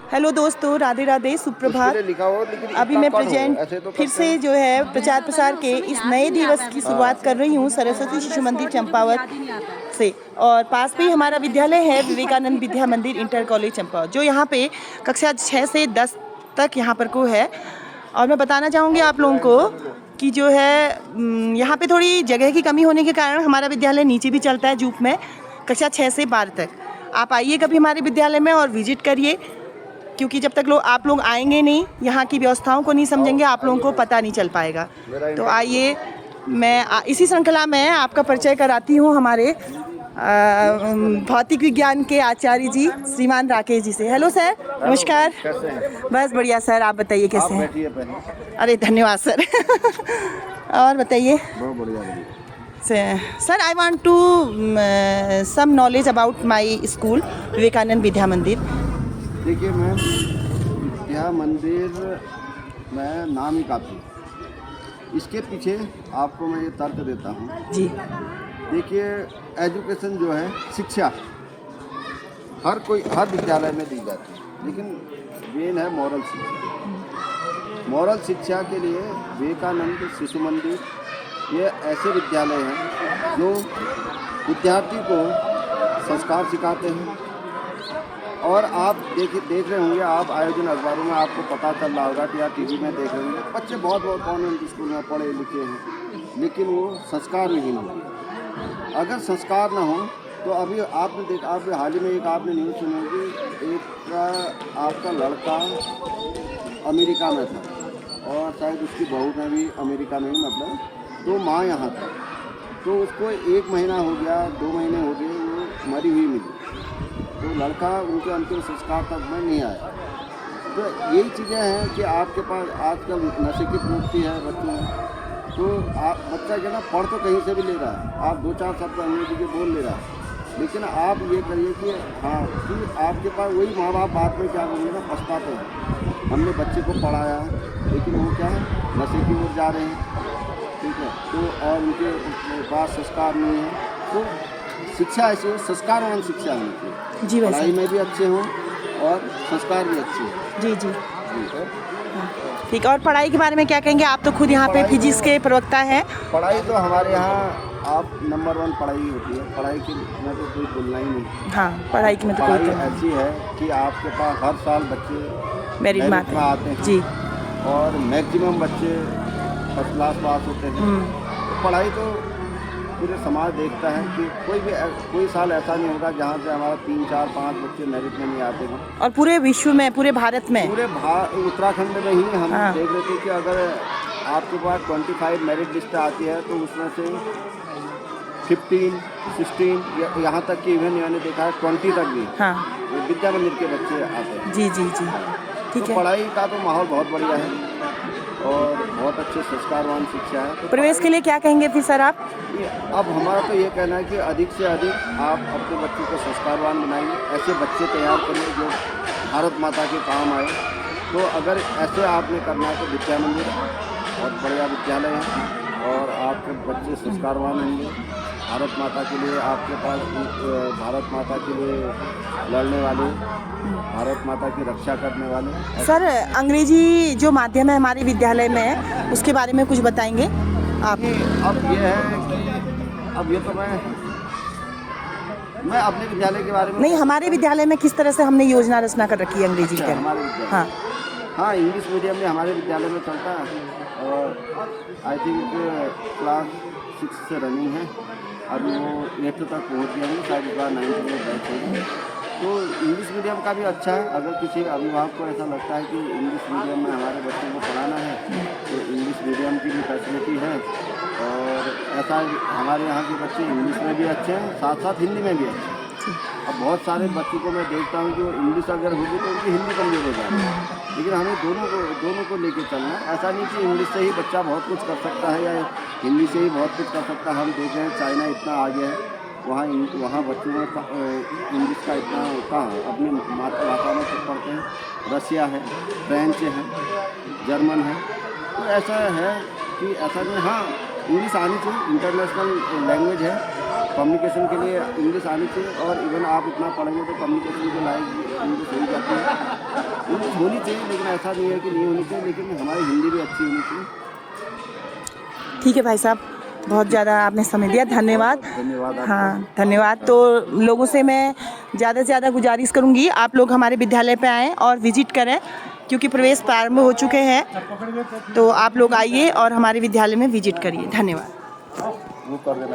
Hello दोस्तों, राधे राधे, सुप्रभात। अभी मैं प्रेजेंट फिर से जो है प्रचार प्रसार के इस नए दिवस की शुरुआत कर रही हूँ सरस्वती शिशु मंदिर चंपावत से। और पास में ही हमारा विद्यालय है विवेकानंद विद्या मंदिर इंटर कॉलेज चंपावत, जो यहाँ पे कक्षा 6 से 10 तक यहाँ पर को है। और मैं बताना चाहूँगी आप लोगों को कि जो है यहाँ पे थोड़ी जगह की कमी होने के कारण हमारा विद्यालय नीचे भी चलता है जूप में, कक्षा 6 से 12 तक। आप आइए कभी हमारे विद्यालय में और विजिट करिए, क्योंकि जब तक आप लोग आएंगे नहीं, यहाँ की व्यवस्थाओं को नहीं समझेंगे, आप लोगों को पता नहीं चल पाएगा। तो आइए, मैं इसी श्रृंखला में आपका परिचय कराती हूँ हमारे भौतिक विज्ञान के आचार्य जी श्रीमान राकेश जी से। हेलो सर, नमस्कार। कैसे हैं? बस बढ़िया सर, आप बताइए कैसे हैं? बैठिए पहले। अरे धन्यवाद सर। और बताइए। बहुत बढ़िया। Sir, I want to some knowledge about my school Vivekananda Vidya Mandir. देखिए मैम, विद्या मंदिर में नाम ही काफ़ी, इसके पीछे आपको मैं ये तर्क देता हूँ जी। देखिए, एजुकेशन जो है, शिक्षा हर विद्यालय में दी जाती है, लेकिन मेन है मॉरल शिक्षा। मॉरल शिक्षा के लिए विवेकानंद शिशु मंदिर ये ऐसे विद्यालय हैं जो विद्यार्थी को संस्कार सिखाते हैं। और आप देख रहे होंगे, आप आयोजन अखबारों में आपको पता चल रहा होगा कि या टीवी में देख रहे होंगे, बच्चे बहुत कॉन्वेंट स्कूल में पढ़े लिखे हैं, लेकिन वो संस्कार नहीं हैं। अगर संस्कार ना हो तो अभी आपने देखा, आप हाल ही में एक आपने न्यूज़ सुनी होगी, एक आपका लड़का अमेरिका में था और शायद उसकी बहू ने भी अमेरिका में ही, मतलब तो माँ यहाँ था, तो उसको 1 महीना हो गया, 2 महीने हो गए, वो मरी हुई मिली। तो लड़का उनके अंतिम संस्कार तक में नहीं आया। तो यही चीज़ें हैं कि आपके पास आजकल नशे की प्रवृत्ति है बच्चों में, तो आप बच्चा जो ना पढ़ तो कहीं से भी ले रहा है, आप 2-4 शब्द अंग्रेजी के बोल ले रहा है, लेकिन आप ये करिए कि हाँ, कि आपके पास वही माँ बाप बाद में क्या बोलेंगे ना, पछताते हैं, हमने बच्चे को पढ़ाया लेकिन वो क्या है, नशे की ओर जा रहे हैं, ठीक है। तो और उनके पास संस्कार नहीं है। तो शिक्षा ऐसी हो, संस्कारवान शिक्षा होनी चाहिए जी, पढ़ाई में भी अच्छे हों और संस्कार भी अच्छे हों। जी जी ठीक। और पढ़ाई के बारे में क्या कहेंगे? आप तो खुद यहाँ पे फिजिक्स के प्रवक्ता हैं। पढ़ाई तो हमारे यहाँ आप नंबर 1 पढ़ाई होती है, पढ़ाई की में तो कोई बोलना ही नहीं। हाँ, पढ़ाई की में तो कोई ऐसी है कि आपके पास हर साल बच्चे मेरिट में आते हैं जी, और मैक्सिमम बच्चे फर्स्ट क्लास पास होते हैं। तो पढ़ाई तो पूरे समाज देखता है कि कोई साल ऐसा नहीं होगा जहाँ से हमारा 3, 4, 5 बच्चे मेरिट में नहीं आते हैं। और पूरे विश्व में, पूरे भारत में, पूरे उत्तराखंड में ही हम देख रहे थे कि अगर आपके पास 25 मेरिट लिस्ट आती है तो उसमें से 15, 16 यहाँ तक कि इवन मैंने देखा है 20 तक भी विद्या मंदिर के बच्चे आते हैं। जी जी जी, ठीक है। पढ़ाई का तो माहौल बहुत बढ़िया है और बहुत अच्छे संस्कारवान शिक्षा है। तो प्रवेश के लिए क्या कहेंगे फिर सर आप? अब हमारा तो ये कहना है कि अधिक से अधिक आप अपने बच्चों को संस्कारवान बनाइए, ऐसे बच्चे तैयार करिए जो भारत माता के काम आए। तो अगर ऐसे आपने करना है तो विद्या मंदिर बहुत बढ़िया विद्यालय है और आपके बच्चे संस्कारवान होंगे। भारत माता के लिए आपके पास भारत माता के लिए लड़ने वाले, भारत माता की रक्षा करने वाले। सर, अंग्रेजी जो माध्यम है हमारे विद्यालय में, उसके बारे में कुछ बताएंगे आप? अब ये है कि अब ये तो मैं अपने विद्यालय के बारे में नहीं, हमारे विद्यालय में किस तरह से हमने योजना रचना कर रखी है अंग्रेजी की? हमारे विद्यालय हाँ, इंग्लिश मीडियम में हमारे विद्यालय में चलता है और आई थिंक क्लास 6 से रनिंग है, अभी वो 8 तक पहुँच गया है, शायद इस बार 9th में बैच होगी। तो इंग्लिश मीडियम का भी अच्छा है। अगर किसी अभिभावक को ऐसा लगता है कि इंग्लिश मीडियम में हमारे बच्चों को पढ़ाना है तो इंग्लिश मीडियम की भी फैसिलिटी है। और ऐसा हमारे यहाँ के बच्चे इंग्लिश में भी अच्छे हैं, साथ साथ हिंदी में भी अच्छे हैं। अब बहुत सारे बच्चों को मैं देखता हूँ कि वो इंग्लिश अगर होगी तो उनकी हिंदी कमजोर हो जाती है, लेकिन हमें दोनों को लेके चलना है। ऐसा नहीं कि इंग्लिश से ही बच्चा बहुत कुछ कर सकता है या हिंदी से ही बहुत कुछ कर सकता है। हम देख रहे हैं चाइना इतना आगे है, वहाँ बच्चों में इंग्लिश का इतना कहाँ है, अपनी मातृभाषा में सब पढ़ते हैं। रशिया है, फ्रेंच है, जर्मन है। तो ऐसा है कि ऐसा नहीं, हाँ इंग्लिश आनी चाहिए, इंटरनेशनल लैंग्वेज है, कम्युनिकेशन के लिए इंग्लिश आनी चाहिए। और इवन आप इतना पढ़ेंगे तो कम्युनिकेशन के लायक इंग्लिश हो जाती है। इंग्लिश होनी चाहिए, लेकिन ऐसा नहीं है कि नहीं होनी चाहिए, लेकिन हमारी हिंदी भी अच्छी होनी चाहिए। ठीक है भाई साहब, बहुत ज़्यादा आपने समय दिया, धन्यवाद। धन्यवाद आपका। हाँ धन्यवाद। तो लोगों से मैं ज़्यादा से ज़्यादा गुजारिश करूँगी आप लोग हमारे विद्यालय पे आएँ और विजिट करें, क्योंकि प्रवेश प्रारंभ हो चुके हैं। तो आप लोग आइए और हमारे विद्यालय में विजिट करिए। धन्यवाद। वो कर देना।